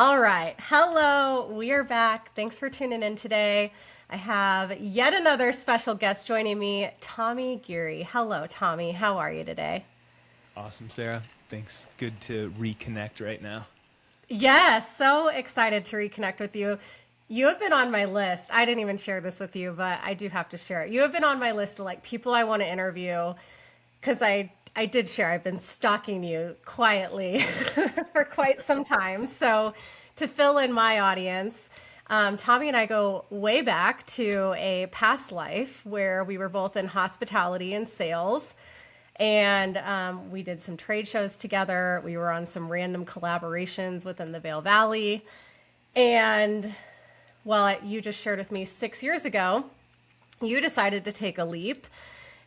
All right. Hello. We are back. Thanks for tuning in today. I have yet another special guest joining me, Tommy Geary. Hello, Tommy. How are you today? Awesome, Sarah. Thanks. Good to reconnect right now. Yes, so excited to reconnect with you. You have been on my list. I didn't even share this with you, but I do have to share it. You have been on my list of like people I want to interview because I did share. I've been stalking you quietly for quite some time. So to fill in my audience, Tommy and I go way back to a past life where we were both in hospitality and sales. And we did some trade shows together. We were on some random collaborations within the Vale Valley. And well, you just shared with me 6 years ago, you decided to take a leap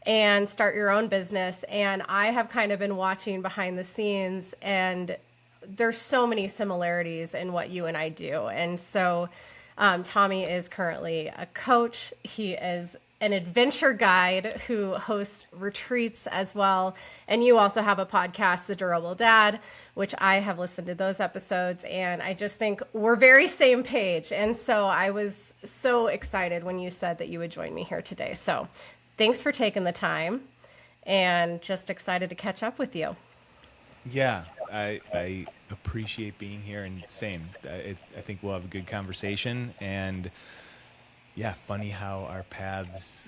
and start your own business. And I have kind of been watching behind the scenes, and there's so many similarities in what you and I do. And so Tommy is currently a coach. He is an adventure guide who hosts retreats as well. And you also have a podcast, The Durable Dad, which I have listened to those episodes. And I just think we're very same page. And so I was so excited when you said that you would join me here today. So thanks for taking the time, and just excited to catch up with you. Yeah, I appreciate being here, and same. I think we'll have a good conversation. And yeah, funny how our paths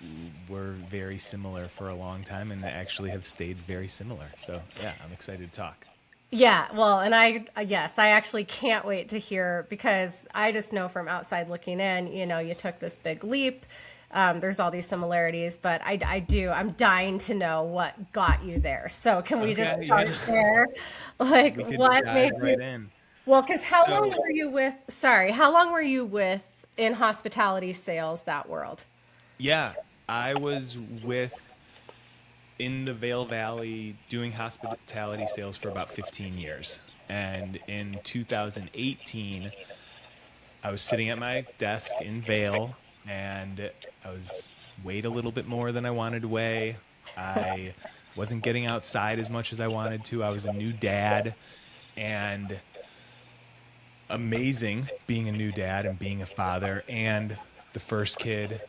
were very similar for a long time and actually have stayed very similar. So yeah, I'm excited to talk. Yeah, well, and yes, I actually can't wait to hear, because I just know from outside looking in, you took this big leap. There's all these similarities, but I'm dying to know what got you there. So can we just Okay, start yeah. there? Like, We could what dive made right you, in. well, because So, how long were you with in hospitality sales, that world? yeah, I was with in the Vale Valley doing hospitality sales for about 15 years. And in 2018, I was sitting at my desk in Vale, and I was weighed a little bit more than I wanted to weigh. I wasn't getting outside as much as I wanted to. I was a new dad, and amazing being a new dad and being a father, and the first kid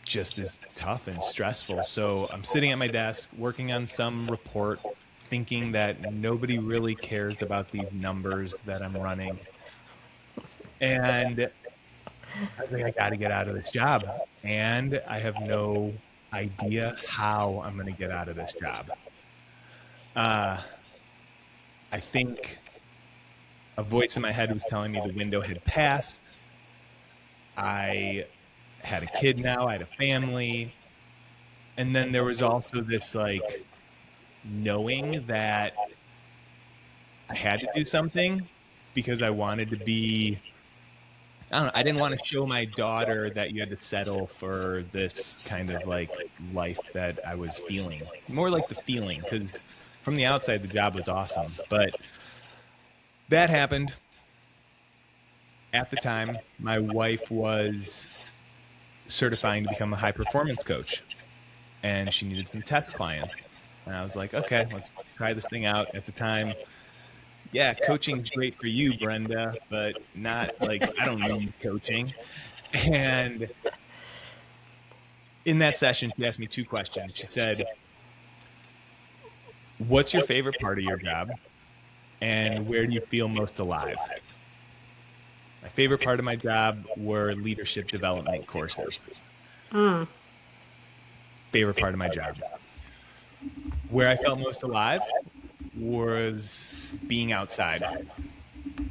just as tough and stressful. So I'm sitting at my desk working on some report, thinking that nobody really cares about these numbers that I'm running. And I was like, I got to get out of this job. And I have no idea how I'm going to get out of this job. Uh, I think a voice in my head was telling me the window had passed. I had a kid now, I had a family. And then there was also this like knowing that I had to do something because I wanted to be, I don't know, I didn't want to show my daughter that you had to settle for this kind of like life that I was feeling. More like the feeling, because from the outside, the job was awesome. But that happened. At the time, my wife was certifying to become a high performance coach, and she needed some test clients. And I was like, okay, let's try this thing out. At the time, yeah, coaching's great for you, Brenda, but not like, I don't need coaching. And in that session, she asked me two questions. She said, what's your favorite part of your job? And where do you feel most alive? My favorite part of my job were leadership development courses. Favorite part of my job. Where I felt most alive was being outside,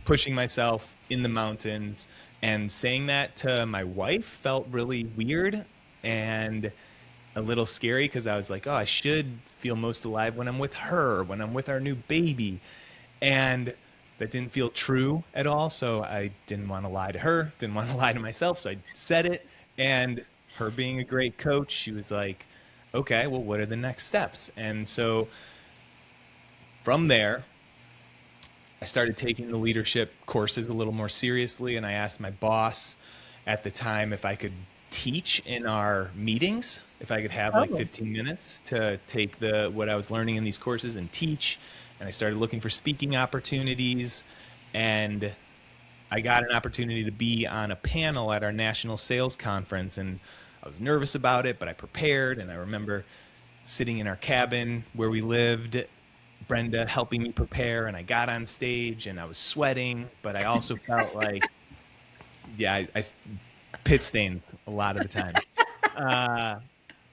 pushing myself in the mountains. And saying that to my wife felt really weird and a little scary, because I was like, oh, I should feel most alive when I'm with her, when I'm with our new baby. And that didn't feel true at all. So I didn't want to lie to her, didn't want to lie to myself. So I said it. And her being a great coach, she was like, okay, well, what are the next steps? And so from there, I started taking the leadership courses a little more seriously, and I asked my boss at the time if I could teach in our meetings, if I could have like Oh, 15 minutes to take what I was learning in these courses and teach. And I started looking for speaking opportunities, and I got an opportunity to be on a panel at our national sales conference, and I was nervous about it, but I prepared. And I remember sitting in our cabin where we lived, Brenda helping me prepare, and I got on stage and I was sweating, but I also felt like, yeah, pit stains a lot of the time.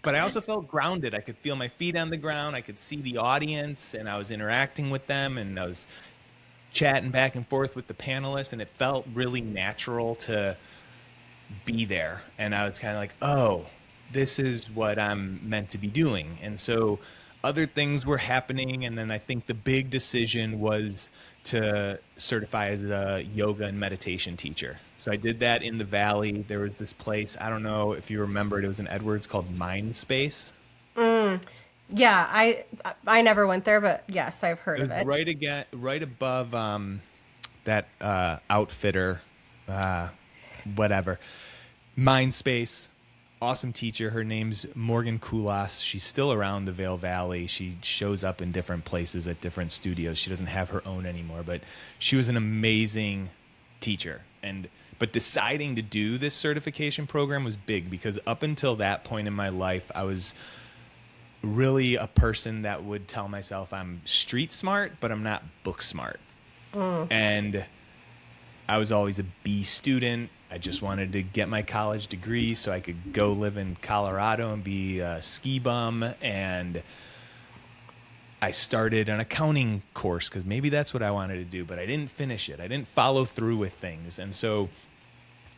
But I also felt grounded. I could feel my feet on the ground. I could see the audience, and I was interacting with them, and I was chatting back and forth with the panelists, and it felt really natural to be there. And I was kind of like, oh, this is what I'm meant to be doing. And so other things were happening. And then I think the big decision was to certify as a yoga and meditation teacher. So I did that in the Valley. There was this place, I don't know if you remember it, it was in Edwards called Mind Space. Yeah, I never went there, but yes, I've heard of it. Right above that outfitter, whatever. Mindspace, awesome teacher. Her name's Morgan Kulas. She's still around the Vail Valley. She shows up in different places at different studios. She doesn't have her own anymore, but she was an amazing teacher. But deciding to do this certification program was big, because up until that point in my life, I was really a person that would tell myself I'm street smart, but I'm not book smart. And I was always a B student. I just wanted to get my college degree so I could go live in Colorado and be a ski bum. And I started an accounting course because maybe that's what I wanted to do, but I didn't finish it. I didn't follow through with things. And so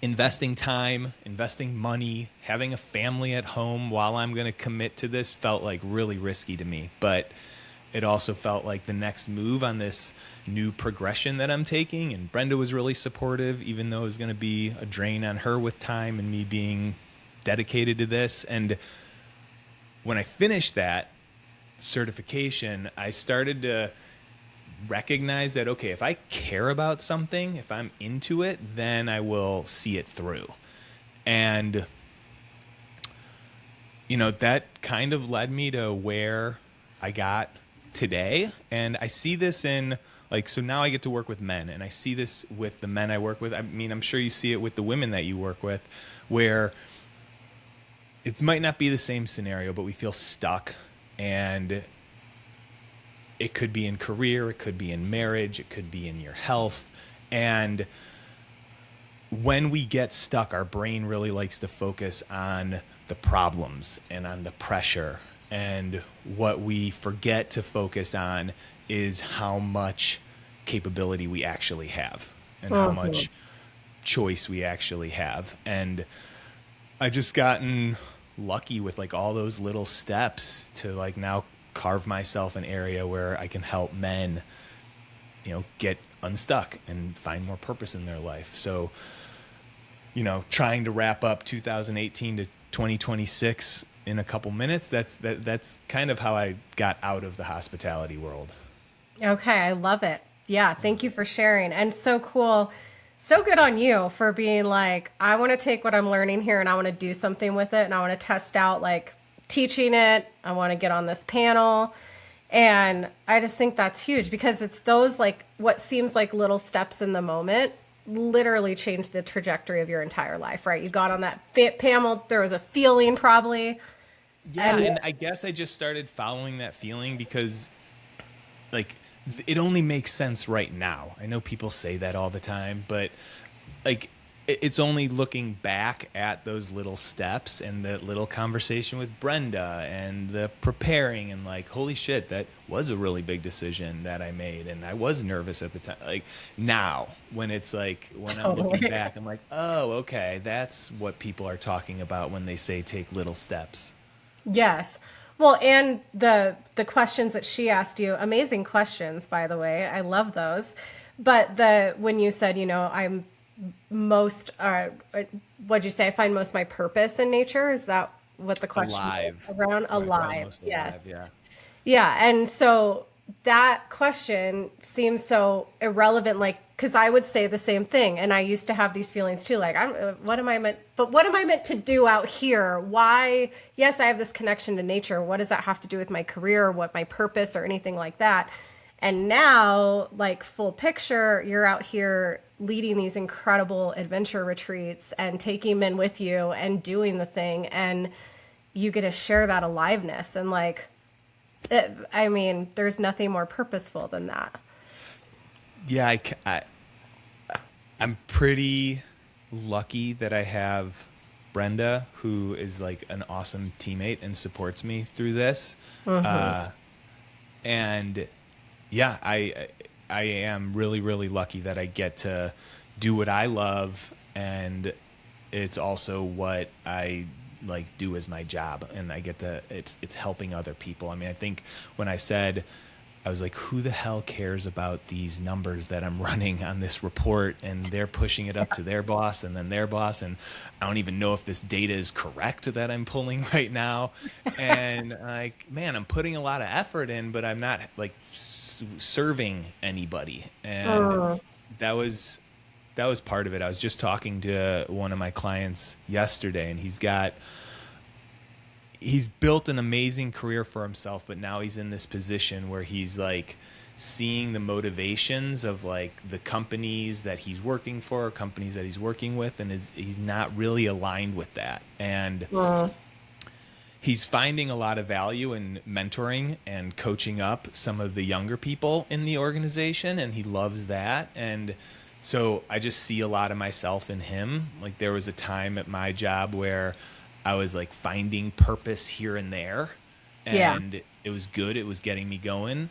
investing time, investing money, having a family at home while I'm going to commit to this felt like really risky to me. But it also felt like the next move on this new progression that I'm taking. And Brenda was really supportive, even though it was going to be a drain on her with time and me being dedicated to this. And when I finished that certification, I started to recognize that, okay, if I care about something, if I'm into it, then I will see it through. And, that kind of led me to where I got today. And I see this in, so now I get to work with men, and I see this with the men I work with. I mean, I'm sure you see it with the women that you work with, where it might not be the same scenario, but we feel stuck. And it could be in career, it could be in marriage, it could be in your health. And when we get stuck, our brain really likes to focus on the problems and on the pressure. And what we forget to focus on is how much capability we actually have and how much choice we actually have. And I've just gotten lucky with all those little steps to now carve myself an area where I can help men, get unstuck and find more purpose in their life. So, trying to wrap up 2018 to 2026 in a couple minutes, that's kind of how I got out of the hospitality world. Okay, I love it. Yeah, thank you for sharing. And so cool. So good on you for being like, I want to take what I'm learning here and I want to do something with it, and I want to test out teaching it. I want to get on this panel. And I just think that's huge, because it's those what seems like little steps in the moment literally change the trajectory of your entire life, right? You got on that panel, there was a feeling probably. Yeah, and I guess I just started following that feeling because it only makes sense right now. I know people say that all the time, but it's only looking back at those little steps and the little conversation with Brenda and the preparing and holy shit, that was a really big decision that I made. And I was nervous at the time. Now when it's when I'm looking back, I'm like, oh, okay, that's what people are talking about when they say take little steps. Yes. Well, and the questions that she asked you, amazing questions, by the way. I love those. But when you said, I'm most, what'd you say? I find most my purpose in nature. Is that what the question was around? Alive. Yes. Yeah. Yeah. And so that question seems so irrelevant, because I would say the same thing. And I used to have these feelings too, what am I meant to do out here? Why? Yes, I have this connection to nature. What does that have to do with my career, or what my purpose or anything like that? And now, full picture, you're out here leading these incredible adventure retreats and taking men with you and doing the thing, and you get to share that aliveness, and like I mean, there's nothing more purposeful than that. Yeah, I'm pretty lucky that I have Brenda, who is like an awesome teammate and supports me through this. And yeah, I am really, really lucky that I get to do what I love, and it's also what I like do as my job, and I get to it's helping other people. I mean, I think when I said, I was like, who the hell cares about these numbers that I'm running on this report, and they're pushing it up to their boss and then their boss, and I don't even know if this data is correct that I'm pulling right now. And like, man, I'm putting a lot of effort in, but I'm not like serving anybody. And that was part of it. I was just talking to one of my clients yesterday, and he's built an amazing career for himself, but now he's in this position where he's like seeing the motivations of like the companies that he's working for, companies that he's working with, and he's not really aligned with that. And he's finding a lot of value in mentoring and coaching up some of the younger people in the organization, and he loves that. And so I just see a lot of myself in him. Like, there was a time at my job where I was like finding purpose here and there, and it was good. It was getting me going,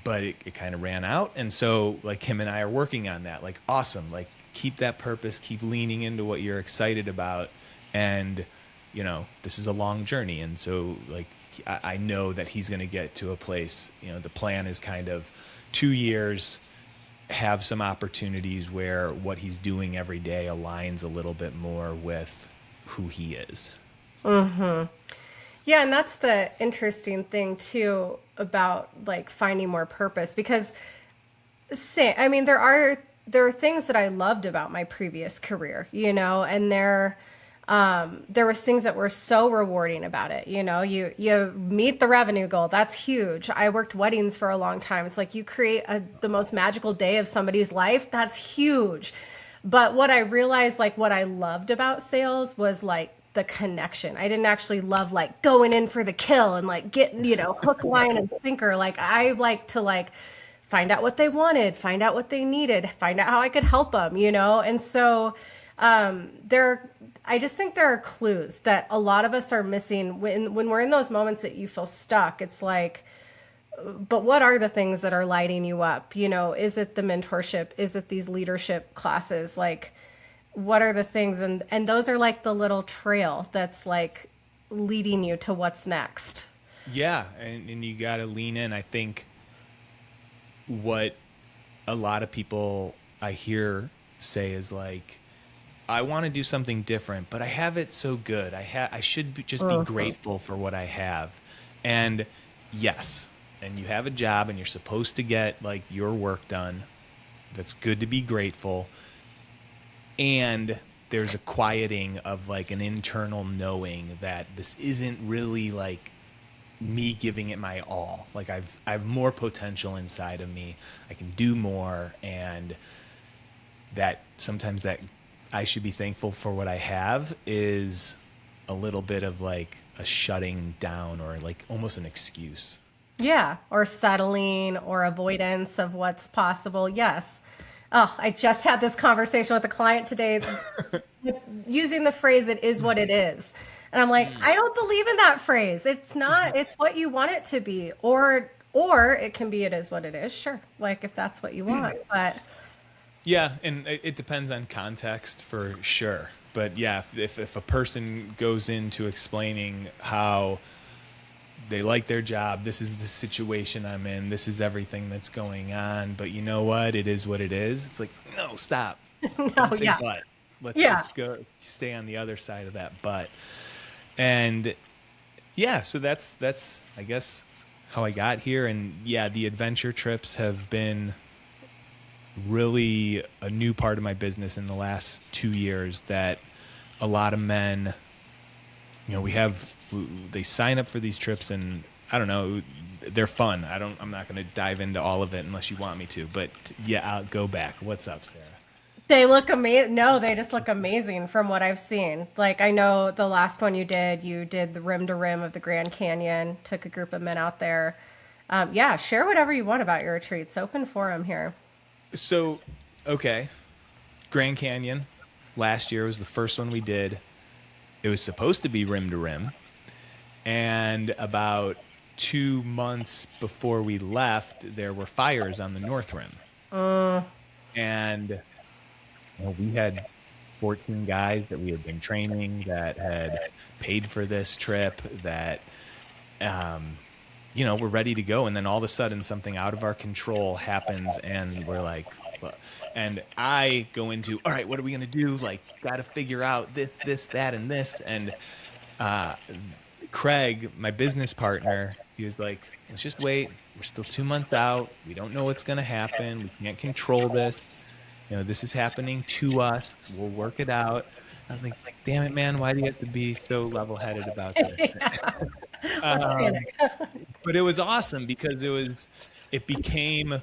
but it kind of ran out. And so like him and I are working on that. Like, awesome. Like, keep that purpose, keep leaning into what you're excited about. And, you know, this is a long journey. And so like, I know that he's going to get to a place, you know, the plan is kind of 2 years, have some opportunities where what he's doing every day aligns a little bit more with who he is. Yeah, and that's the interesting thing too about like finding more purpose, because I mean, there are things that I loved about my previous career, you know, and there was things that were so rewarding about it. You know, you meet the revenue goal. That's huge. I worked weddings for a long time. It's like you create the most magical day of somebody's life. That's huge. But what I realized, like what I loved about sales was like the connection. I didn't actually love like going in for the kill and like getting, you know, hook, line, and sinker. Like, I like to like find out what they wanted, find out what they needed, find out how I could help them, you know? And so I just think there are clues that a lot of us are missing when we're in those moments that you feel stuck. It's like, but what are the things that are lighting you up? You know, is it the mentorship? Is it these leadership classes? Like, what are the things? And those are like the little trail that's like leading you to what's next. Yeah. And you got to lean in. I think what a lot of people I hear say is like, I want to do something different, but I have it so good. I should just be grateful for what I have. And yes, and you have a job and you're supposed to get like your work done. That's good to be grateful. And there's a quieting of like an internal knowing that this isn't really like me giving it my all. Like, I've more potential inside of me. I can do more. And that sometimes that I should be thankful for what I have is a little bit of like a shutting down, or like almost an excuse. Yeah. Or settling or avoidance of what's possible. Yes. Oh, I just had this conversation with a client today using the phrase, it is what it is. And I'm like, I don't believe in that phrase. It's not, it's what you want it to be. Or it can be, it is what it is. Sure. Like, if that's what you want, but yeah. And it depends on context for sure. But yeah, if a person goes into explaining how they like their job, this is the situation I'm in, this is everything that's going on, but you know what? It is what it is. It's like, no, stop. Don't say but. Let's just go stay on the other side of that but. And yeah, so that's I guess how I got here. And yeah, the adventure trips have been really a new part of my business in the last 2 years, that a lot of men, you know, they sign up for these trips, and I don't know. They're fun. I'm not going to dive into all of it unless you want me to. But yeah, I'll go back. What's up, Sarah? They look amazing. No, they just look amazing from what I've seen. Like, I know the last one you did the rim to rim of the Grand Canyon, took a group of men out there. Yeah, share whatever you want about your retreats. Open forum here. So, okay, Grand Canyon last year was the first one we did. It was supposed to be rim to rim, and about 2 months before we left, there were fires on the North Rim, and we had 14 guys that we had been training that had paid for this trip that we're ready to go, and then all of a sudden something out of our control happens, and we're like, and I go into, all right, what are we gonna do? Like, got to figure out this, that, and this. And Craig, my business partner, he was like, let's just wait. We're still 2 months out. We don't know what's gonna happen. We can't control this. This is happening to us. We'll work it out. I was like, damn it, man, why do you have to be so level-headed about this? But it was awesome because it became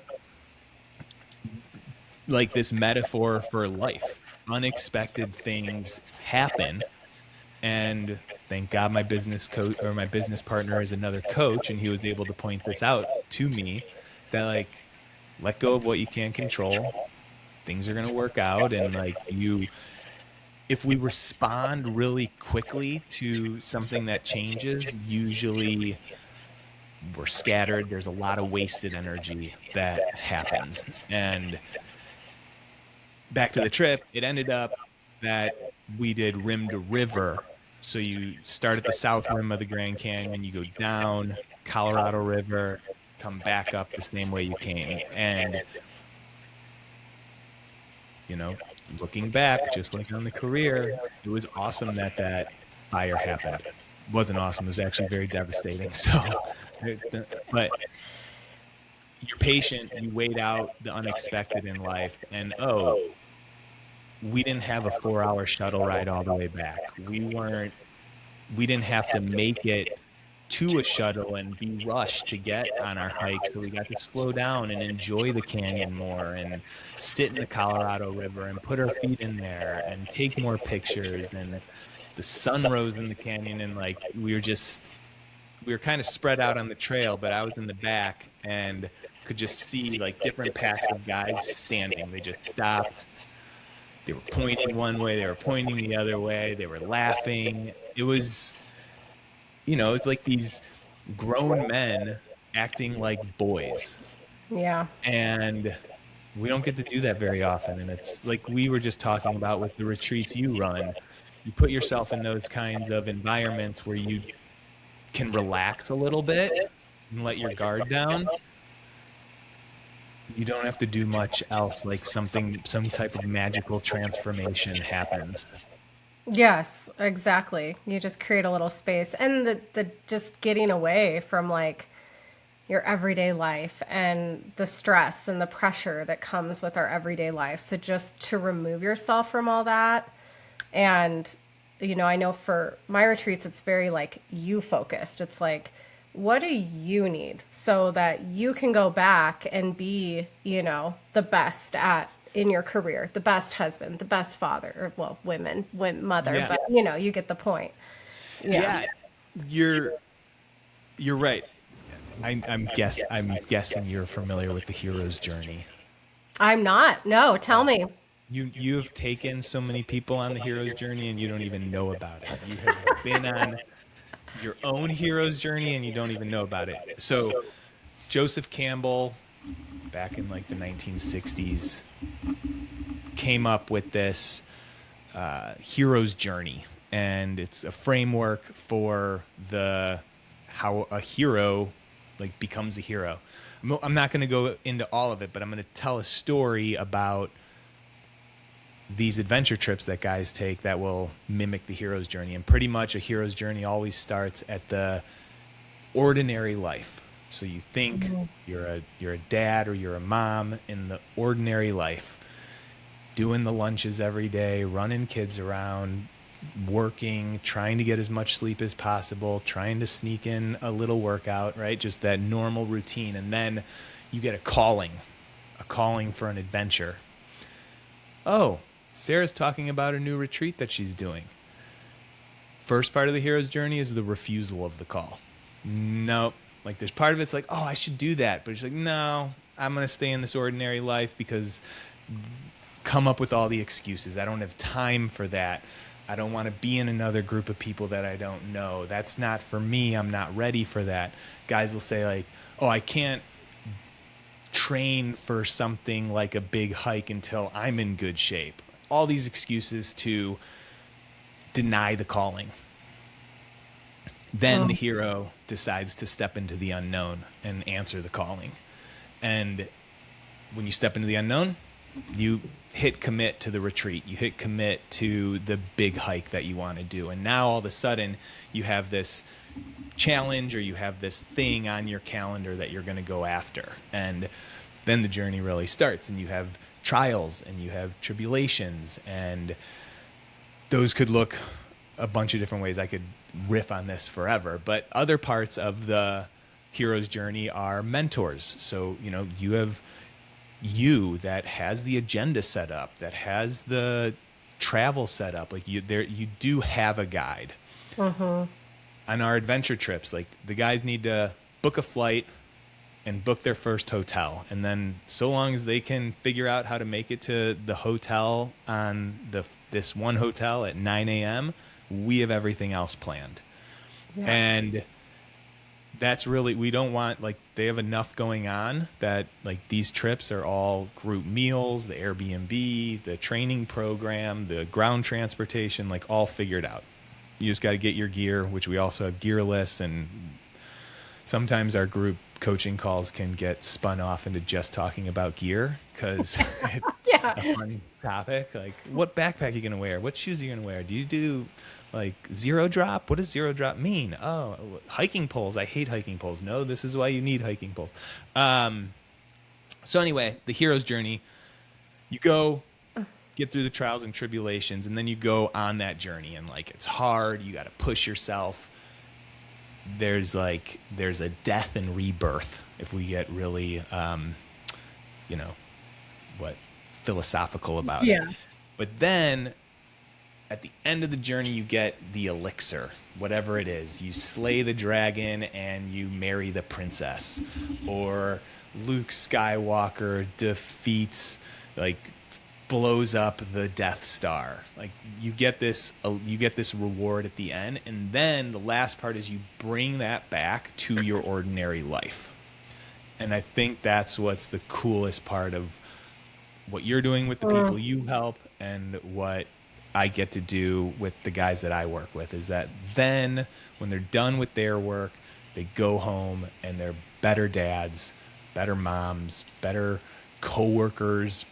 like this metaphor for life. Unexpected things happen, and thank God my business coach or my business partner is another coach, and he was able to point this out to me that, like, let go of what you can't control. Things are going to work out, and if we respond really quickly to something that changes, usually we're scattered. There's a lot of wasted energy that happens. And back to the trip, it ended up that we did rim to river. So you start at the south rim of the Grand Canyon, you go down Colorado River, come back up the same way you came. And looking back, just like on the career, it was awesome that fire happened. It wasn't awesome. It was actually very devastating. So, but you're patient. You wait out the unexpected in life. And, we didn't have a 4-hour shuttle ride all the way back. We didn't have to make it to a shuttle and be rushed to get on our hike, so we got to slow down and enjoy the canyon more and sit in the Colorado River and put our feet in there and take more pictures. And the sun rose in the canyon, and we were kind of spread out on the trail, but I was in the back and could just see different packs of guys standing. They just stopped. They were pointing one way, they were pointing the other way, they were laughing. It was it's like these grown men acting like boys. Yeah. And we don't get to do that very often. And it's like we were just talking about with the retreats you run. You put yourself in those kinds of environments where you can relax a little bit and let your guard down. You don't have to do much else, some type of magical transformation happens. Yes, exactly. You just create a little space, and the just getting away from your everyday life and the stress and the pressure that comes with our everyday life. So just to remove yourself from all that. And I know for my retreats it's very you focused. It's what do you need so that you can go back and be, the best in your career, the best husband, the best father, or mother, yeah. But you get the point. Yeah, you're right. I'm guessing you're familiar with the hero's journey. I'm not. No, tell me. You've taken so many people on the hero's journey and you don't even know about it. You have been on your own hero's journey and you don't even know about it. So Joseph Campbell, back in the 1960s, came up with this hero's journey, and it's a framework for how a hero becomes a hero. I'm not going to go into all of it, but I'm going to tell a story about these adventure trips that guys take that will mimic the hero's journey. And pretty much a hero's journey always starts at the ordinary life. So you think you're a dad or you're a mom in the ordinary life, doing the lunches every day, running kids around, working, trying to get as much sleep as possible, trying to sneak in a little workout, right? Just that normal routine. And then you get a calling for an adventure. Oh, Sarah's talking about a new retreat that she's doing. First part of the hero's journey is the refusal of the call. Nope. Like there's part of it's like, oh, I should do that. But she's like, no, I'm going to stay in this ordinary life because come up with all the excuses. I don't have time for that. I don't want to be in another group of people that I don't know. That's not for me. I'm not ready for that. Guys will say like, oh, I can't train for something like a big hike until I'm in good shape. All these excuses to deny the calling. Then the hero decides to step into the unknown and answer the calling. And when you step into the unknown, you hit commit to the retreat. You hit commit to the big hike that you want to do. And now all of a sudden you have this challenge or you have this thing on your calendar that you're going to go after. And then the journey really starts, and you have trials and you have tribulations, and those could look a bunch of different ways. I could riff on this forever, but other parts of the hero's journey are mentors. So, you know, you have you that has the agenda set up, that has the travel set up. Like you do have a guide. On our adventure trips. Like the guys need to book a flight and book their first hotel. And then so long as they can figure out how to make it to the hotel on this one hotel at 9 a.m., we have everything else planned. Yeah. And that's really, we don't want, like, they have enough going on that like these trips are all group meals, the Airbnb, the training program, the ground transportation, like all figured out. You just got to get your gear, which we also have gear lists. And sometimes our group coaching calls can get spun off into just talking about gear because it's a fun topic. Like, what backpack are you going to wear? What shoes are you going to wear? Do you do like zero drop? What does zero drop mean? Oh, hiking poles. I hate hiking poles. No, this is why you need hiking poles. So anyway, the hero's journey, you go get through the trials and tribulations, and then you go on that journey, and like, it's hard. You got to push yourself. There's a death and rebirth if we get really, philosophical about it. But then at the end of the journey, you get the elixir, whatever it is. You slay the dragon and you marry the princess, or Luke Skywalker defeats, blows up the Death Star. Like, you get this reward at the end, and then the last part is you bring that back to your ordinary life. And I think that's what's the coolest part of what you're doing with the people you help, and what I get to do with the guys that I work with, is that then when they're done with their work, they go home and they're better dads, better moms, better coworkers.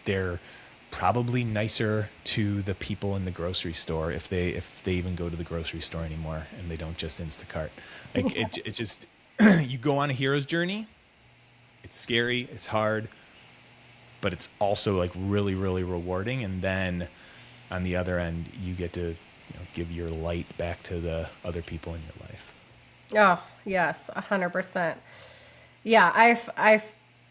They're probably nicer to the people in the grocery store, if they even go to the grocery store anymore and they don't just Instacart. Like, it just you go on a hero's journey. It's scary, it's hard, but it's also like really, really rewarding. And then on the other end, you get to give your light back to the other people in your life. Oh, yes, 100%. Yeah,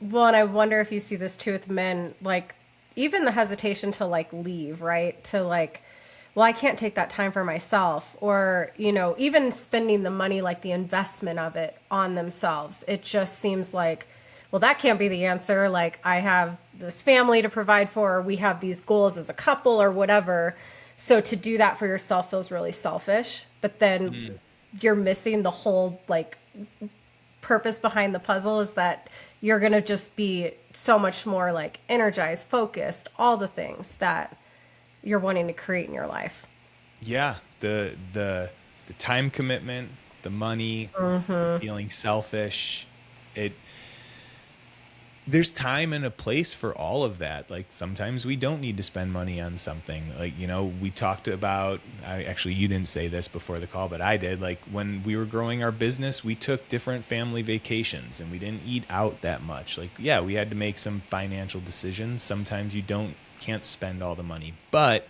well, and I wonder if you see this too with men, like even the hesitation to leave, right? To well, I can't take that time for myself, or, even spending the money, like the investment of it on themselves. It just seems like, well, that can't be the answer. Like, I have this family to provide for, or we have these goals as a couple or whatever. So to do that for yourself feels really selfish, but then you're missing the whole purpose behind the puzzle, is that you're going to just be so much more energized, focused, all the things that you're wanting to create in your life. Yeah. The time commitment, the money, feeling selfish. There's time and a place for all of that. Like, sometimes we don't need to spend money on something. We talked about, actually, you didn't say this before the call, but I did. Like, when we were growing our business, we took different family vacations and we didn't eat out that much. We had to make some financial decisions. Sometimes you can't spend all the money, but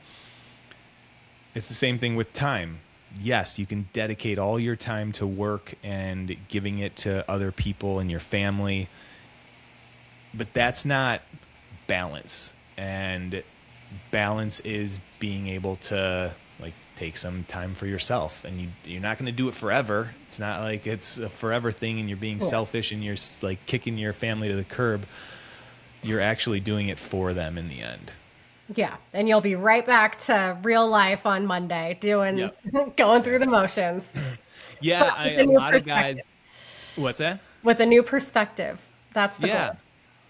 it's the same thing with time. Yes, you can dedicate all your time to work and giving it to other people and your family, but that's not balance. And balance is being able to like take some time for yourself, and you're not going to do it forever. It's not like it's a forever thing and you're being selfish and you're like kicking your family to the curb. You're actually doing it for them in the end. Yeah. And you'll be right back to real life on Monday doing, Yep. going through the motions. Yeah, a lot of guys. What's that? With a new perspective. That's the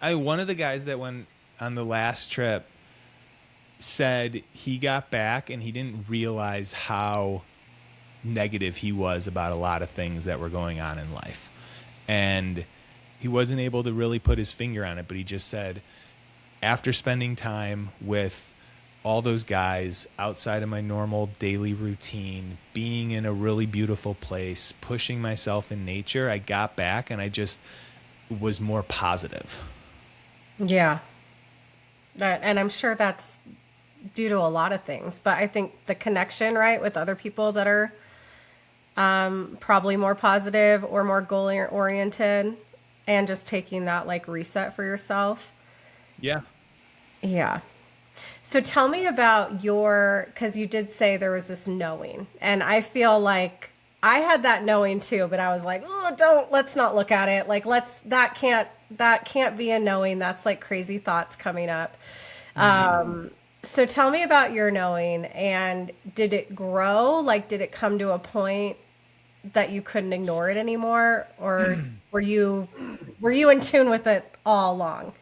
goal. One of the guys that went on the last trip said he got back and he didn't realize how negative he was about a lot of things that were going on in life. And he wasn't able to really put his finger on it, but he just said, after spending time with all those guys outside of my normal daily routine, being in a really beautiful place, pushing myself in nature, I got back and I just was more positive. Yeah. And I'm sure that's due to a lot of things, but I think the connection, right, with other people that are probably more positive or more goal oriented, and just taking that like reset for yourself. Yeah. Yeah. So tell me about because you did say there was this knowing, and I feel like I had that knowing too, but I was like, oh, let's not look at it. Like, that can't be a knowing. That's like crazy thoughts coming up. So tell me about your knowing, and did it grow? Like, did it come to a point that you couldn't ignore it anymore, or were you in tune with it all along?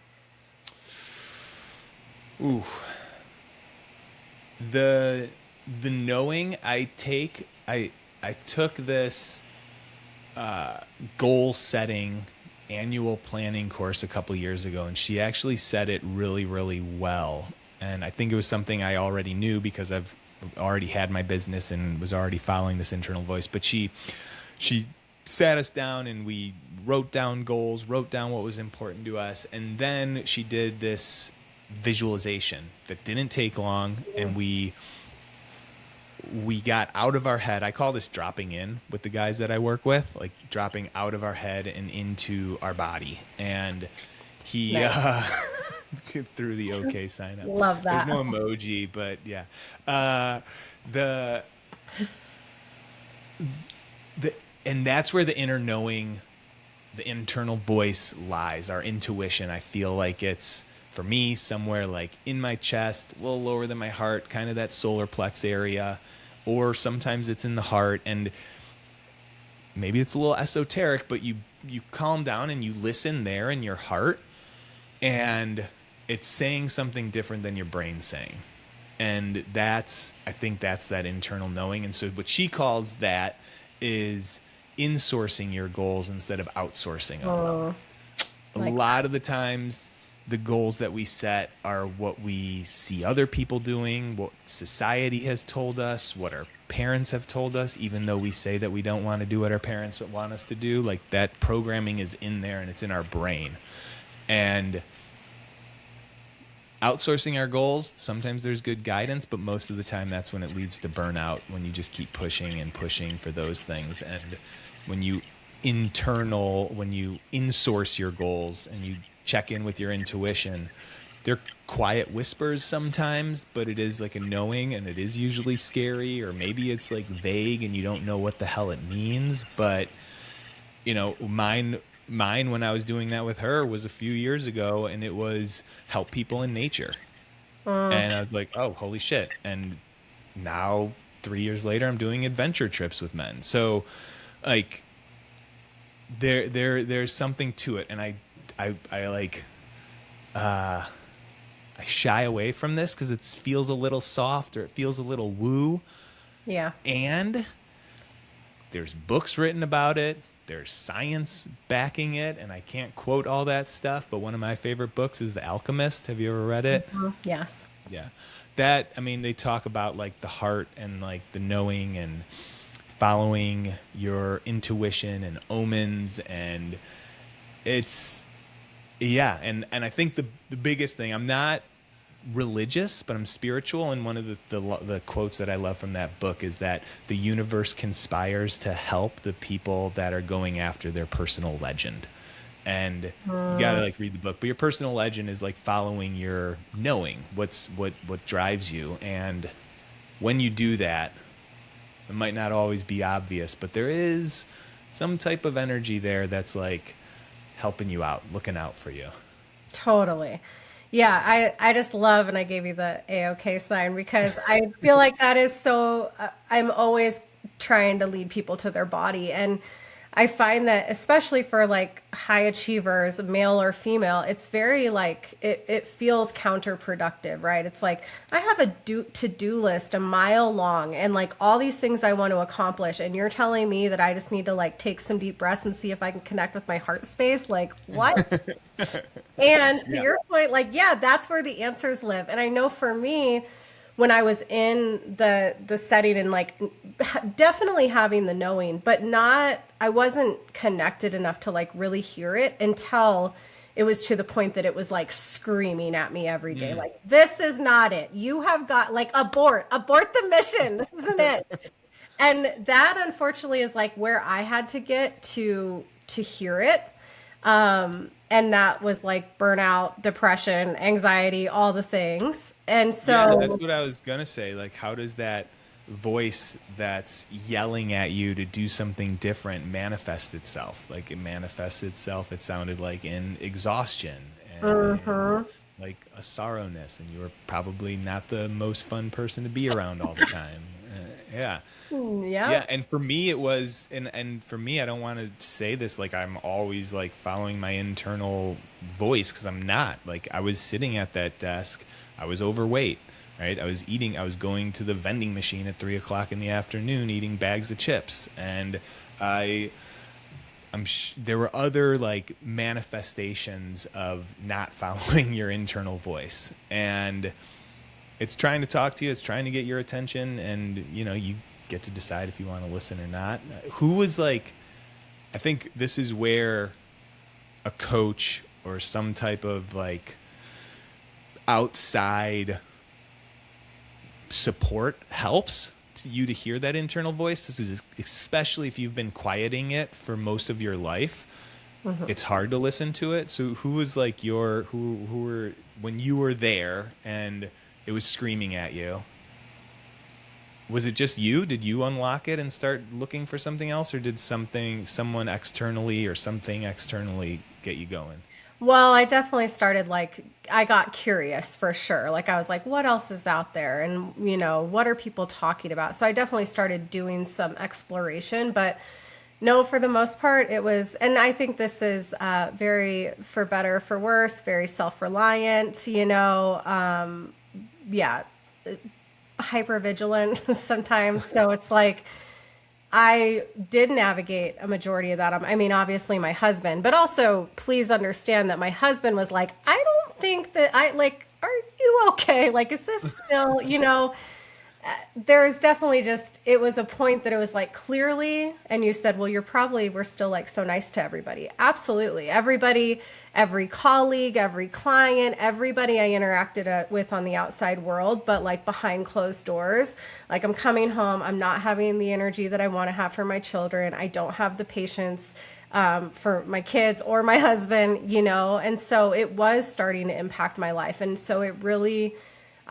Ooh. The knowing I took this goal setting annual planning course a couple years ago, and she actually said it really, really well. And I think it was something I already knew because I've already had my business and was already following this internal voice. But she sat us down and we wrote down goals, wrote down what was important to us. And then she did this visualization that didn't take long. And we got out of our head. I call this dropping in with the guys that I work with, like dropping out of our head and into our body. And he, nice. Threw the okay sign up. Love that. There's no emoji, but yeah. And that's where the inner knowing, the internal voice lies, our intuition. I feel like it's, for me, somewhere like in my chest, a little lower than my heart, kind of that solar plex area, or sometimes it's in the heart. And maybe it's a little esoteric, but you calm down and you listen there in your heart, and it's saying something different than your brain's saying. And I think that's that internal knowing. And so what she calls that is insourcing your goals instead of outsourcing them. A lot of the times the goals that we set are what we see other people doing, what society has told us, what our parents have told us, even though we say that we don't want to do what our parents want us to do. Like, that programming is in there and it's in our brain. And outsourcing our goals, sometimes there's good guidance, but most of the time that's when it leads to burnout, when you just keep pushing and pushing for those things. And when you insource your goals and you check in with your intuition, they're quiet whispers sometimes, but it is like a knowing, and it is usually scary, or maybe it's like vague and you don't know what the hell it means. But mine when I was doing that with her was a few years ago, and it was help people in nature. And I was like, oh, holy shit. And now 3 years later, I'm doing adventure trips with men. So like there's something to it. And I shy away from this because it feels a little soft, or it feels a little woo. Yeah. And there's books written about it. There's science backing it, and I can't quote all that stuff, but one of my favorite books is The Alchemist. Have you ever read it? Mm-hmm. Yes. Yeah. They talk about like the heart and like the knowing and following your intuition and omens, and it's, yeah. And I think the biggest thing, I'm not religious, but I'm spiritual. And one of the quotes that I love from that book is that the universe conspires to help the people that are going after their personal legend. And you got to like read the book, but your personal legend is like following your knowing what drives you. And when you do that, it might not always be obvious, but there is some type of energy there that's like helping you out, looking out for you. Totally. Yeah, I just love, and I gave you the A-OK sign because I feel like that is so, I'm always trying to lead people to their body. And I find that especially for like high achievers, male or female, it's very like it feels counterproductive, right? It's like I have a to-do list a mile long and like all these things I want to accomplish, and you're telling me that I just need to like take some deep breaths and see if I can connect with my heart space. Like what? And to Yeah. your point, like, yeah, that's where the answers live. And I know for me, when I was in the setting and like definitely having the knowing, but not, I wasn't connected enough to like really hear it until it was to the point that it was like screaming at me every day. Like, this is not it. You have got like abort the mission. This isn't it. And that unfortunately is like where I had to get to hear it. And that was like burnout, depression, anxiety, all the things. And Yeah, that's so, what I was gonna say. Like, how does that voice that's yelling at you to do something different manifest itself? Like, it manifests itself, it sounded like, in exhaustion and mhm. like a sorrowness, and you were probably not the most fun person to be around all the time. Yeah. Yep. Yeah, and for me it was, and for me, I don't want to say this like I'm always like following my internal voice, because I'm not. Like, I was sitting at that desk, I was overweight, right? I was going to the vending machine at 3 o'clock in the afternoon, eating bags of chips, and I there were other like manifestations of not following your internal voice, and it's trying to talk to you, it's trying to get your attention, and you get to decide if you want to listen or not. Who was like, I think this is where a coach or some type of like outside support helps you to hear that internal voice. This is especially if you've been quieting it for most of your life. It's hard to listen to it. So who was like who were, when you were there and it was screaming at you, was it just you? Did you unlock it and start looking for something else, or did someone externally or something externally get you going? Well, I definitely started like, I got curious for sure. Like, I was like, what else is out there? And, what are people talking about? So I definitely started doing some exploration, but no, for the most part, it was, and I think this is very, for better, for worse, very self-reliant, yeah, hyper vigilant sometimes. So it's like, I did navigate a majority of that. I mean, obviously my husband, but also please understand that my husband was like, I don't think that are you okay? Like, is this still, there's definitely just, it was a point that it was like clearly, and you said, well, we're still like so nice to everybody. Absolutely. Everybody, every colleague, every client, everybody I interacted with on the outside world, but like behind closed doors, like I'm coming home, I'm not having the energy that I want to have for my children. I don't have the patience for my kids or my husband, and so it was starting to impact my life. And so it really,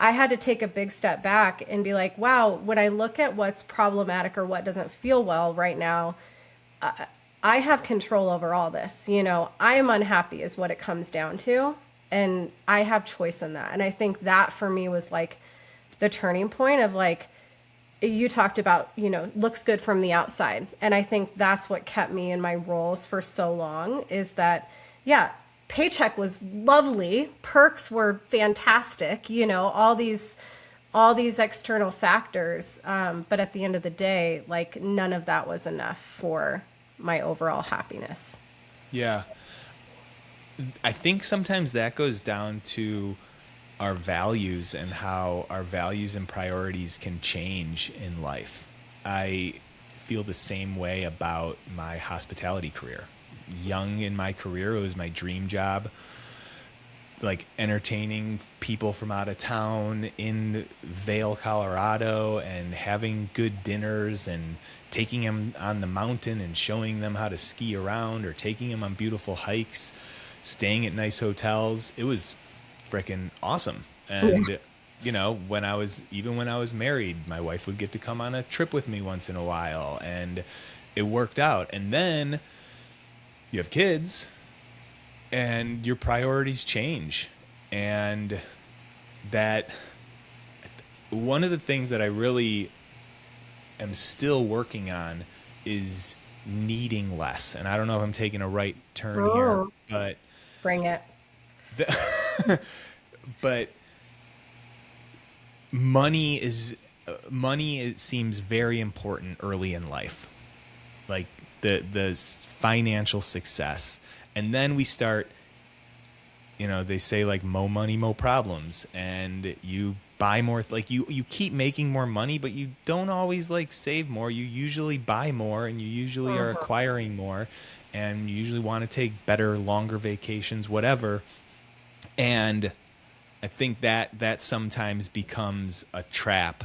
I had to take a big step back and be like, wow, when I look at what's problematic or what doesn't feel well right now, I have control over all this. I am unhappy is what it comes down to. And I have choice in that. And I think that for me was like the turning point of like, you talked about, looks good from the outside. And I think that's what kept me in my roles for so long is that, yeah, paycheck was lovely, perks were fantastic, all these external factors, but at the end of the day, like none of that was enough for my overall happiness. Yeah. I think sometimes that goes down to our values and how our values and priorities can change in life. I feel the same way about my hospitality career. Young in my career, it was my dream job. like entertaining people from out of town in Vail, Colorado, and having good dinners and taking them on the mountain and showing them how to ski around, or taking them on beautiful hikes, staying at nice hotels. It was freaking awesome. And you know, when I was married, my wife would get to come on a trip with me once in a while, and it worked out. And then you have kids and your priorities change. And that, one of the things that I really am still working on is needing less. And I don't know if I'm taking a right turn here, but Bring it. but money, it seems very important early in life, like the financial success. And then we start, you know, they say like mo money, mo problems, and you buy more, like you keep making more money, but you don't always like save more. You usually buy more, and you usually are acquiring more, and you usually want to take better, longer vacations, whatever. And I think that sometimes becomes a trap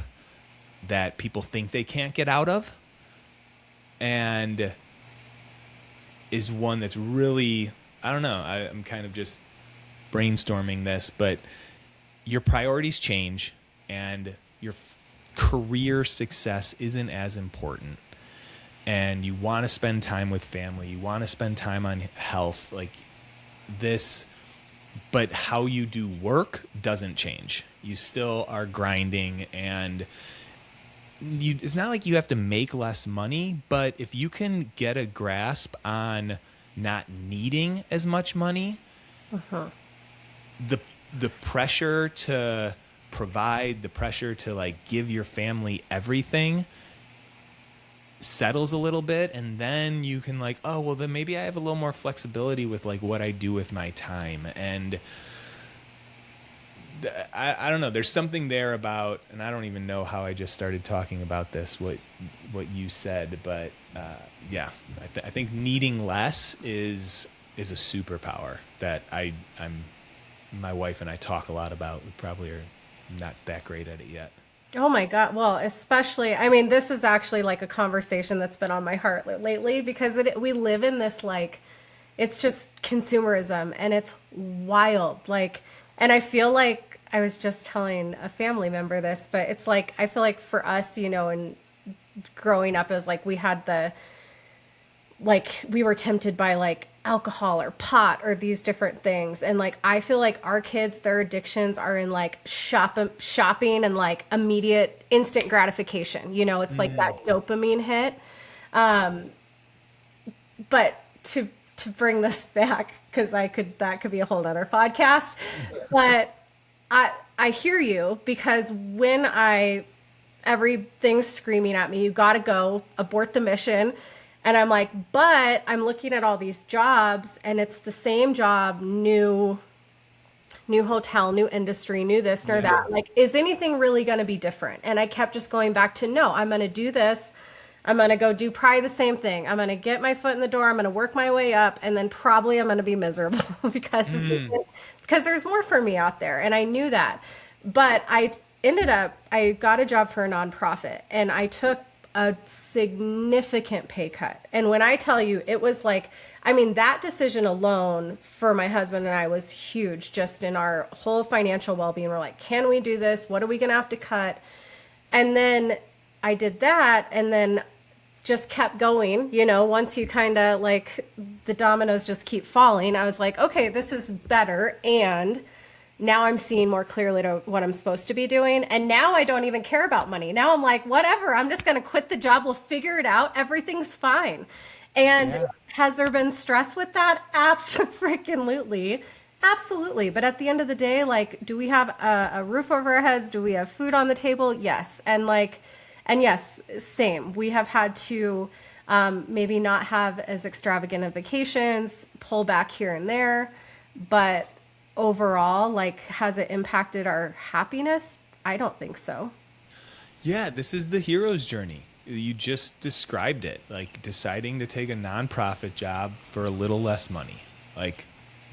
that people think they can't get out of, and is one that's really, I don't know, I'm kind of just brainstorming this, but your priorities change, and your career success isn't as important, and you want to spend time with family, you want to spend time on health, like this, but how you do work doesn't change. You still are grinding, and it's not like you have to make less money, but if you can get a grasp on not needing as much money, the pressure to provide, the pressure to like give your family everything settles a little bit. And then you can like, oh, well then maybe I have a little more flexibility with like what I do with my time. And I don't know, there's something there about, and I don't even know how I just started talking about this, what you said, but yeah, I think needing less is a superpower that my wife and I talk a lot about. We probably are not that great at it yet. Oh my God. Well, especially, I mean, this is actually like a conversation that's been on my heart lately, because we live in this, like, it's just consumerism, and it's wild. Like, and I feel like I was just telling a family member this, but it's like, I feel like for us, you know, and growing up, as like we had like we were tempted by like alcohol or pot or these different things. And like, I feel like our kids, their addictions are in like shopping and like immediate instant gratification. You know, it's like that dopamine hit. But to bring this back, because that could be a whole other podcast, but I hear you, because when everything's screaming at me, you got to go abort the mission. And I'm like, but I'm looking at all these jobs, and it's the same job, new hotel, new industry, new this, new that. Like, is anything really going to be different? And I kept just going back to, no, I'm going to do this. I'm going to go do probably the same thing. I'm going to get my foot in the door. I'm going to work my way up, and then probably I'm going to be miserable because there's more for me out there. And I knew that. But I got a job for a nonprofit, and I took a significant pay cut. And when I tell you, it was like, I mean, that decision alone for my husband and I was huge, just in our whole financial well-being. We're like, can we do this? What are we going to have to cut? And then I did that, and then just kept going. You know, once you kind of like, the dominoes just keep falling, I was like, okay, this is better. And now I'm seeing more clearly to what I'm supposed to be doing. And now I don't even care about money. Now I'm like, whatever, I'm just going to quit the job. We'll figure it out. Everything's fine. And has there been stress with that? Absolutely. Absolutely. But at the end of the day, like, do we have a roof over our heads? Do we have food on the table? Yes. And yes, same. We have had to maybe not have as extravagant of vacations, pull back here and there, but overall, like, has it impacted our happiness? I don't think so. Yeah, this is the hero's journey. You just described it, like deciding to take a nonprofit job for a little less money. Like,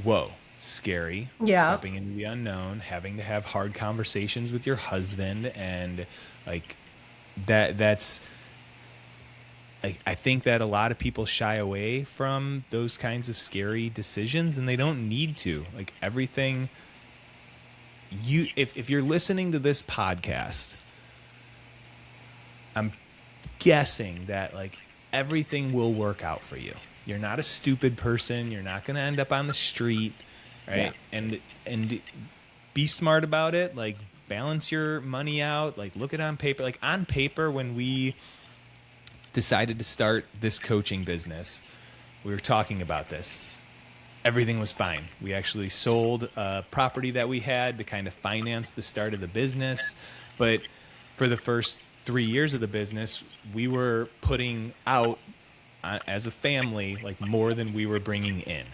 whoa, scary. Yeah. Stepping into the unknown, having to have hard conversations with your husband, and like that's like, I think that a lot of people shy away from those kinds of scary decisions, and they don't need to. Like everything if you're listening to this podcast, I'm guessing that like everything will work out for you. You're not a stupid person. You're not going to end up on the street, right? Yeah. And be smart about it. Like balance your money out. Like look at it on paper. Like on paper, when we decided to start this coaching business, we were talking about this. Everything was fine. We actually sold a property that we had to kind of finance the start of the business. But for the first 3 years of the business, we were putting out as a family like more than we were bringing in.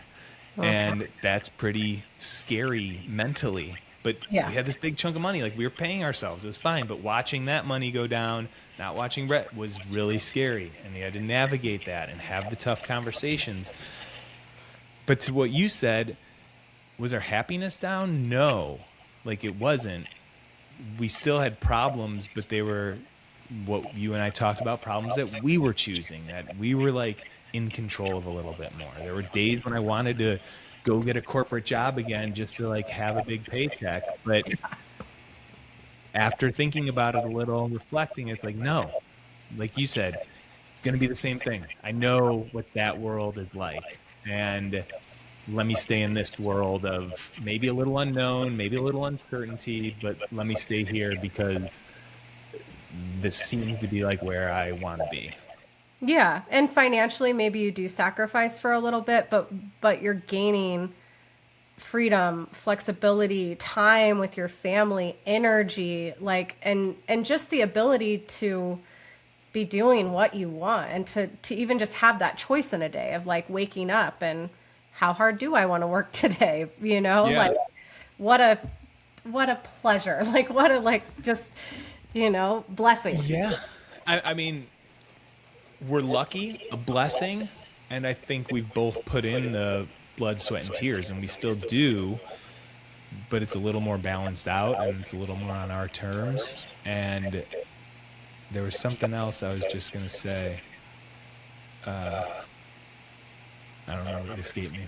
And that's pretty scary mentally. But Yeah. we had this big chunk of money, like we were paying ourselves. It was fine. But watching that money go down, not watching Rhett, was really scary. And we had to navigate that and have the tough conversations. But to what you said, was our happiness down? No, like it wasn't. We still had problems, but they were what you and I talked about, problems that we were choosing, that we were like in control of a little bit more. There were days when I wanted to go get a corporate job again just to like have a big paycheck. But after thinking about it a little, reflecting, it's like, no, like you said, it's going to be the same thing. I know what that world is like. And let me stay in this world of maybe a little unknown, maybe a little uncertainty, but let me stay here because this seems to be like where I want to be. Yeah, and financially maybe you do sacrifice for a little bit, but you're gaining freedom, flexibility, time with your family, energy, like and just the ability to be doing what you want and to even just have that choice in a day of like waking up and how hard do I want to work today? You know, Yeah. like what a pleasure. Like what a like just, you know, blessing. Yeah. I mean, we're lucky, a blessing, and I think we've both put in the blood, sweat, and tears, and we still do, but it's a little more balanced out, and it's a little more on our terms. And there was something else I was just going to say. I don't know, it escaped me.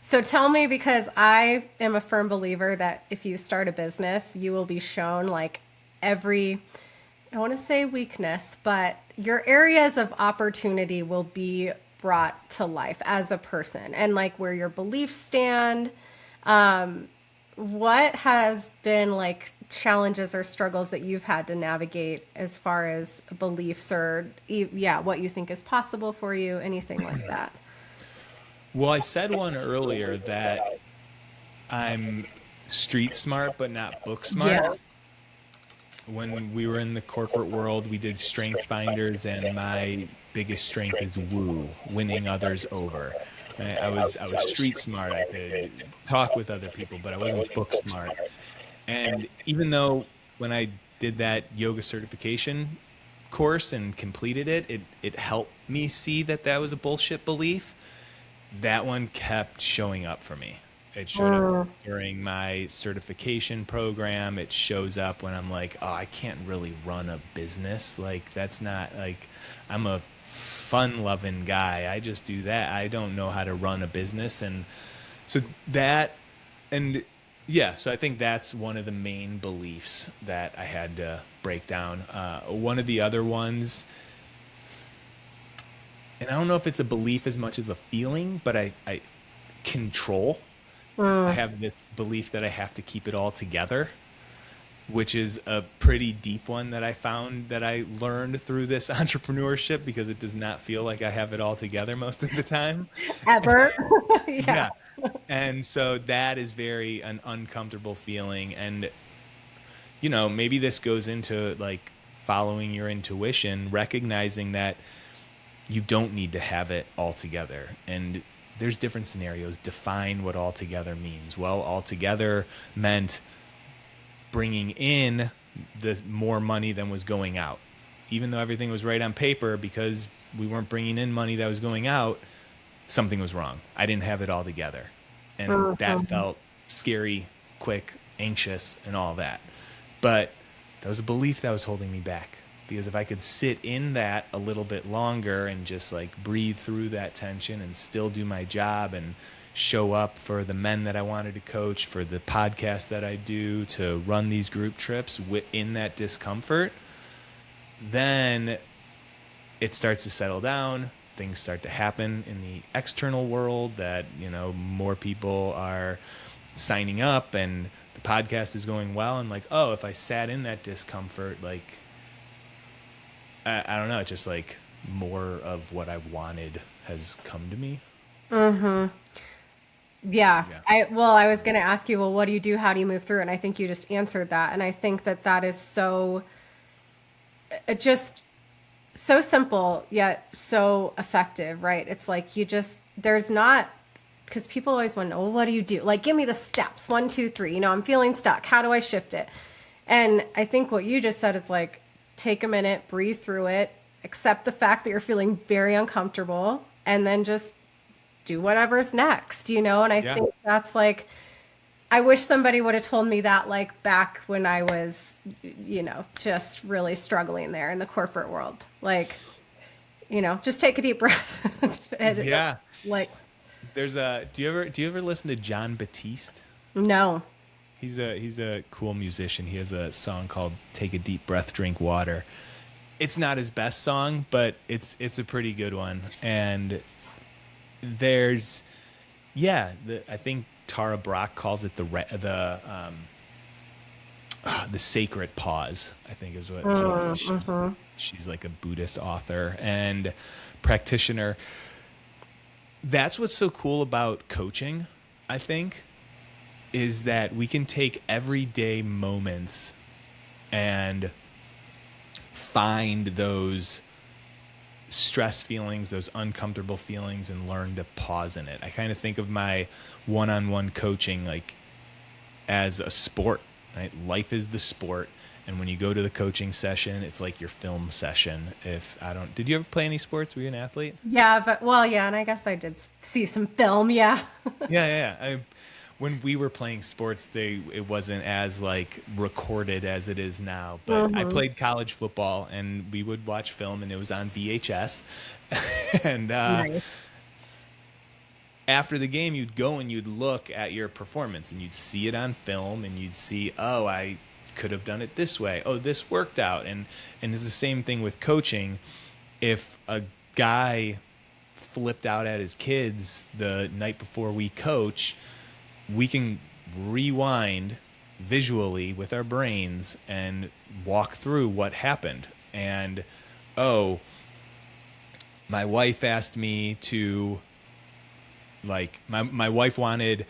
So tell me, because I am a firm believer that if you start a business, you will be shown like every, I want to say weakness, but your areas of opportunity will be brought to life as a person and like where your beliefs stand. What has been like challenges or struggles that you've had to navigate as far as beliefs or what you think is possible for you, anything like that? Well, I said one earlier that I'm street smart, but not book smart. Yeah. When we were in the corporate world, we did strength finders, and my biggest strength is winning others over. I was street smart. I could talk with other people, but I wasn't book smart. And even though when I did that yoga certification course and completed it, it helped me see that was a bullshit belief. That one kept showing up for me. It showed up during my certification program. It shows up when I'm like, oh, I can't really run a business. Like, that's not like, I'm a fun-loving guy. I just do that. I don't know how to run a business. And so that, and yeah, so I think that's one of the main beliefs that I had to break down. One of the other ones, and I don't know if it's a belief as much of a feeling, but I control. I have this belief that I have to keep it all together, which is a pretty deep one that I found that I learned through this entrepreneurship, because it does not feel like I have it all together most of the time. Ever. Yeah. And so that is an uncomfortable feeling. And, you know, maybe this goes into like following your intuition, recognizing that you don't need to have it all together. And there's different scenarios. Define what all together means. Well, all together meant bringing in the more money than was going out. Even though everything was right on paper, because we weren't bringing in money that was going out, something was wrong. I didn't have it all together. And that Mhm. felt scary, quick, anxious, and all that. But that was a belief that was holding me back. Because if I could sit in that a little bit longer and just like breathe through that tension and still do my job and show up for the men that I wanted to coach, for the podcast that I do, to run these group trips in that discomfort, then it starts to settle down. Things start to happen in the external world that, more people are signing up and the podcast is going well. And like, oh, if I sat in that discomfort, like, I don't know, it's just like more of what I wanted has come to me. Yeah. Yeah. I was going to ask you, well, what do you do? How do you move through? And I think you just answered that. And I think that that is so, just so simple, yet so effective, right? It's like there's not, because people always want to know, well, what do you do? Like, give me the steps, 1, 2, 3. I'm feeling stuck. How do I shift it? And I think what you just said is like, take a minute, breathe through it, accept the fact that you're feeling very uncomfortable, and then just do whatever's next, And I Yeah. think that's like, I wish somebody would have told me that like back when I was, just really struggling there in the corporate world. Like, just take a deep breath. And, Yeah. like, Do you ever listen to John Batiste? no. He's a cool musician. He has a song called "Take a Deep Breath, Drink Water." It's not his best song, but it's a pretty good one. And there's, yeah, I think Tara Brach calls it the sacred pause. I think is what she's like a Buddhist author and practitioner. That's what's so cool about coaching, I think, is that we can take everyday moments and find those stress feelings, those uncomfortable feelings, and learn to pause in it. I kind of think of my one-on-one coaching like as a sport, right? Life is the sport. And when you go to the coaching session, it's like your film session. Did you ever play any sports? Were you an athlete? Yeah, but well, yeah, and I guess I did see some film. Yeah. Yeah. When we were playing sports, it wasn't as like recorded as it is now. But I played college football, and we would watch film, and it was on VHS. And Nice. after the game, you'd go and you'd look at your performance, and you'd see it on film, and you'd see, oh, I could have done it this way. Oh, this worked out. And it's the same thing with coaching. If a guy flipped out at his kids the night before we coach, we can rewind visually with our brains and walk through what happened. And, oh, my wife asked me to, like, my wife wanted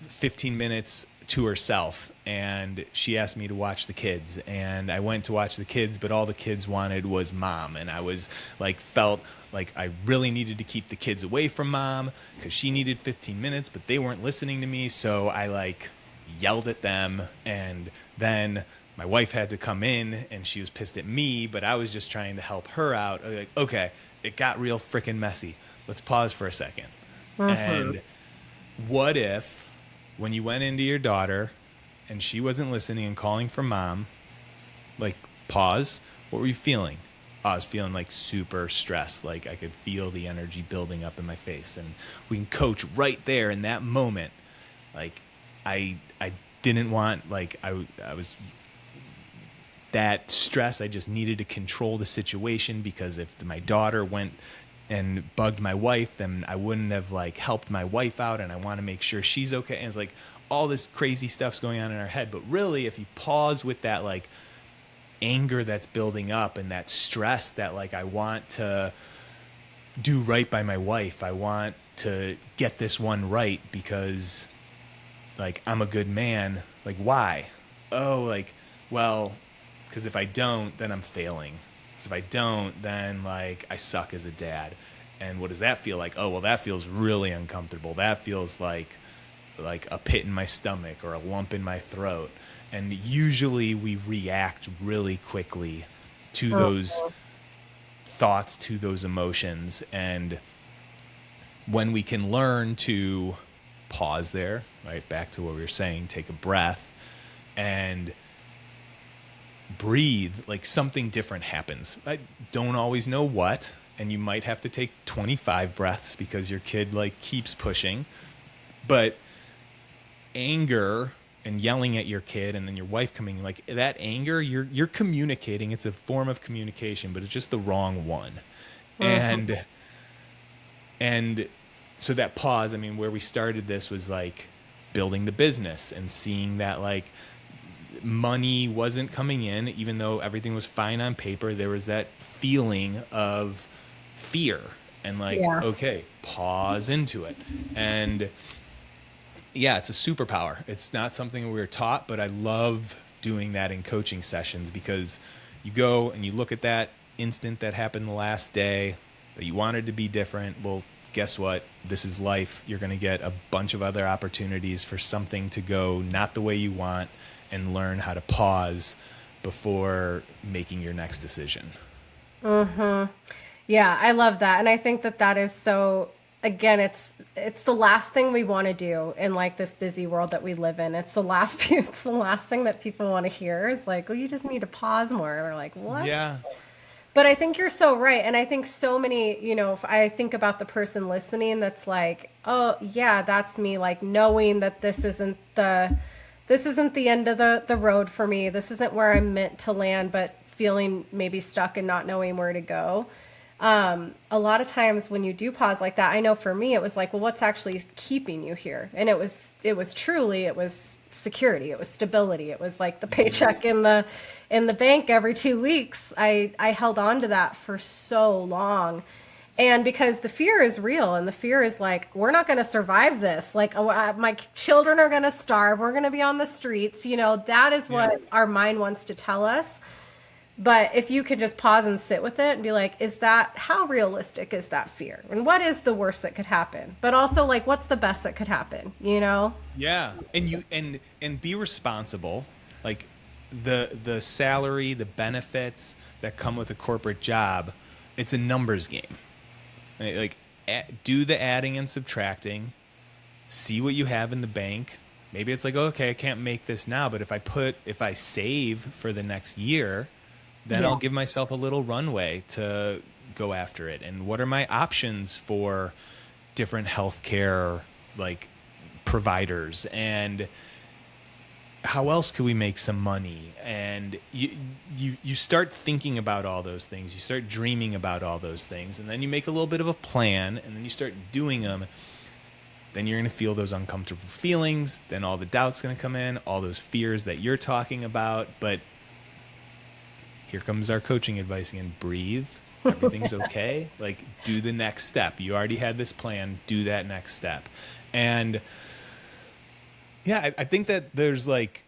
15 minutes to herself, and she asked me to watch the kids, and I went to watch the kids, but all the kids wanted was mom. And I was like, felt like I really needed to keep the kids away from mom because she needed 15 minutes, but they weren't listening to me. So I like yelled at them, and then my wife had to come in, and she was pissed at me, but I was just trying to help her out. I was like, okay, it got real freaking messy. Let's pause for a second. And what if, when you went into your daughter and she wasn't listening and calling for mom, like, pause, what were you feeling? I was feeling like super stressed. Like I could feel the energy building up in my face, and we can coach right there in that moment. Like I didn't want, like, I was that stress. I just needed to control the situation, because if my daughter went and bugged my wife, then I wouldn't have like helped my wife out, and I want to make sure she's okay. And it's like all this crazy stuff's going on in our head. But really, if you pause with that like anger that's building up and that stress that like I want to do right by my wife, I want to get this one right because like I'm a good man. Like, why? Oh, like, well, because if I don't, then I'm failing. So if I don't, then like I suck as a dad. And what does that feel like? Oh, well, that feels really uncomfortable. That feels like a pit in my stomach or a lump in my throat. And usually we react really quickly to those thoughts, to those emotions. And when we can learn to pause there, right? Back to what we were saying, take a breath and breathe, like something different happens. I don't always know what, and you might have to take 25 breaths because your kid like keeps pushing. But anger and yelling at your kid and then your wife coming, like that anger, you're communicating. It's a form of communication, but it's just the wrong one. And so that pause, I mean, where we started this was like building the business and seeing that like money wasn't coming in, even though everything was fine on paper. There was that feeling of fear and like, okay, pause into it. And yeah, it's a superpower. It's not something we were taught, but I love doing that in coaching sessions because you go and you look at that instant that happened the last day that you wanted to be different. Well, guess what? This is life. You're going to get a bunch of other opportunities for something to go not the way you want, and learn how to pause before making your next decision. Yeah, I love that. And I think that that is so, again, it's the last thing we want to do in like this busy world that we live in. It's the last thing that people want to hear is like, oh, you just need to pause more. And we're like, what? Yeah. But I think you're so right. And I think so many, you know, if I think about the person listening that's like, oh yeah, that's me, like knowing that this isn't the end of the road for me. This isn't where I'm meant to land, but feeling maybe stuck and not knowing where to go. A lot of times when you do pause like that, I know for me, it was like, well, what's actually keeping you here? And it was security. It was stability. It was like the paycheck in the bank every 2 weeks. I held on to that for so long. And because the fear is real, and the fear is like, we're not going to survive this. Like, my children are going to starve. We're going to be on the streets. You know, that is what our mind wants to tell us. But if you could just pause and sit with it and be like, how realistic is that fear? And what is the worst that could happen? But also like, what's the best that could happen? You know? Yeah. And be responsible. Like the salary, the benefits that come with a corporate job, it's a numbers game. Like do the adding and subtracting, see what you have in the bank. Maybe it's like, okay, I can't make this now, but if I save for the next year, then I'll give myself a little runway to go after it. And what are my options for different healthcare like providers, and how else could we make some money? And you start thinking about all those things. You start dreaming about all those things, and then you make a little bit of a plan, and then you start doing them. Then you're going to feel those uncomfortable feelings. Then all the doubt's going to come in, all those fears that you're talking about. But here comes our coaching advice again. Breathe. Everything's okay. Like, do the next step. You already had this plan. Do that next step. And yeah, I think that there's like,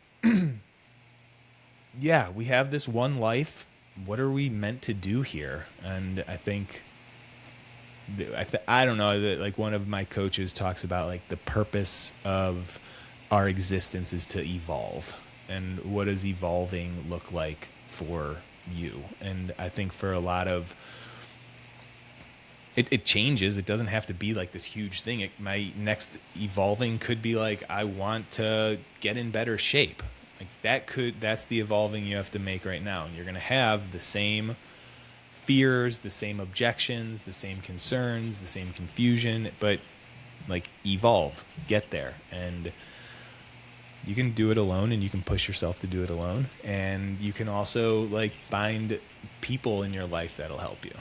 yeah, we have this one life. What are we meant to do here? And I think, I don't know, like one of my coaches talks about like the purpose of our existence is to evolve. And what does evolving look like for you? And I think for a lot of it changes. It doesn't have to be like this huge thing. My next evolving could be like, I want to get in better shape. Like that's the evolving you have to make right now. And you're going to have the same fears, the same objections, the same concerns, the same confusion, but like evolve, get there. And you can do it alone, and you can push yourself to do it alone. And you can also like find people in your life that'll help you.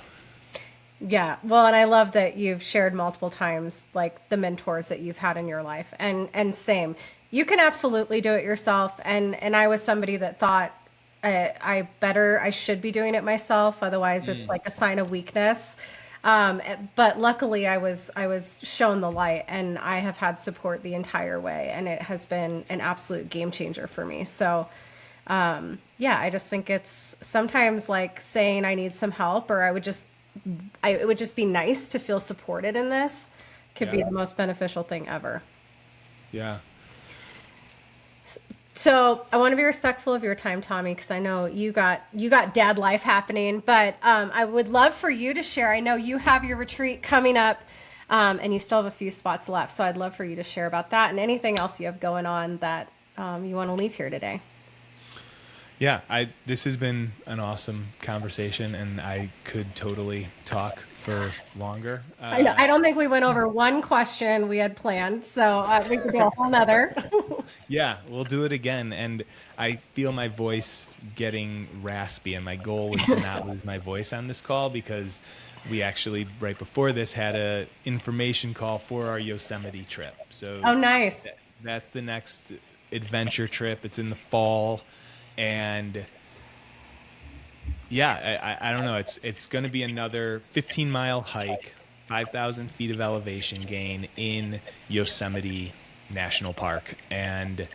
Yeah. Well, and I love that you've shared multiple times, like the mentors that you've had in your life, and same, you can absolutely do it yourself. And I was somebody that thought I should be doing it myself. Otherwise it's like a sign of weakness. But luckily I was shown the light, and I have had support the entire way, and it has been an absolute game changer for me. So, yeah, I just think it's sometimes like saying I need some help, or it would just be nice to feel supported in this could be the most beneficial thing ever. Yeah. So I want to be respectful of your time, Tommy, because I know you got dad life happening, but I would love for you to share. I know you have your retreat coming up and you still have a few spots left. So I'd love for you to share about that and anything else you have going on that you want to leave here today. Yeah, this has been an awesome conversation, and I could totally talk for longer. I don't think we went over one question we had planned, so we could do a whole nother. Yeah, we'll do it again. And I feel my voice getting raspy, and my goal was to not lose my voice on this call, because we actually, right before this, had a information call for our Yosemite trip. So oh, nice. That's the next adventure trip. It's in the fall. And yeah, I don't know. It's going to be another 15-mile hike, 5,000 feet of elevation gain in Yosemite National Park. And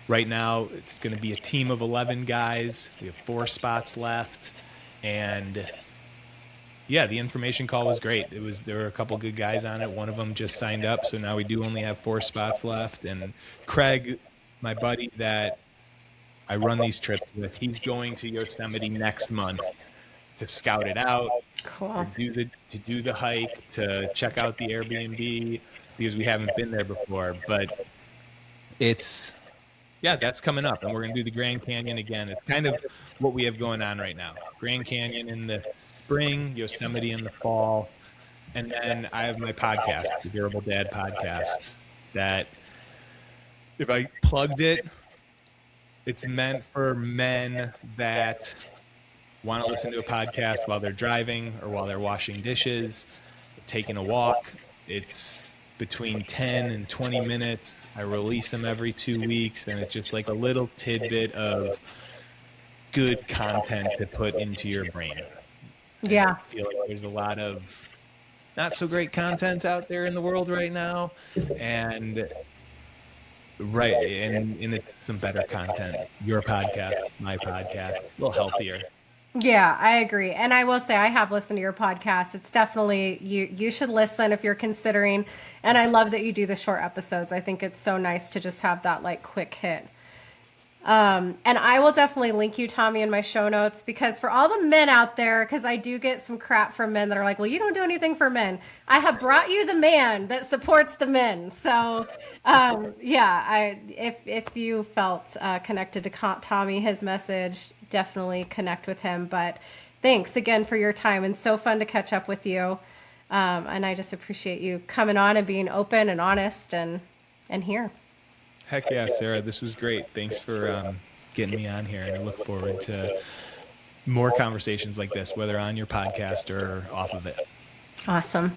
right now it's going to be a team of 11 guys. We have 4 spots left. And yeah, the information call was great. There were a couple good guys on it. One of them just signed up. So now we do only have 4 spots left. And Craig, my buddy that I run these trips with, he's going to Yosemite next month to scout it out, cool. to do the hike, to check out the Airbnb, because we haven't been there before. But that's coming up, and we're going to do the Grand Canyon again. It's kind of what we have going on right now. Grand Canyon in the spring, Yosemite in the fall, and then I have my podcast, the Durable Dad podcast, that if I plugged it, it's meant for men that want to listen to a podcast while they're driving or while they're washing dishes, taking a walk. It's between 10 and 20 minutes. I release them every 2 weeks, and it's just like a little tidbit of good content to put into your brain. Yeah. I feel like there's a lot of not so great content out there in the world right now. And it's some better content. Your podcast, my podcast, a little healthier. Yeah, I agree. And I will say I have listened to your podcast. It's definitely, you should listen if you're considering. And I love that you do the short episodes. I think it's so nice to just have that like quick hit. And I will definitely link you, Tommy, in my show notes, because for all the men out there, because I do get some crap from men that are like, well, you don't do anything for men. I have brought you the man that supports the men. So, if you felt connected to Tommy, his message, definitely connect with him. But thanks again for your time, and so fun to catch up with you. And I just appreciate you coming on and being open and honest and here. Heck yeah, Sarah. This was great. Thanks for getting me on here. And I look forward to more conversations like this, whether on your podcast or off of it. Awesome.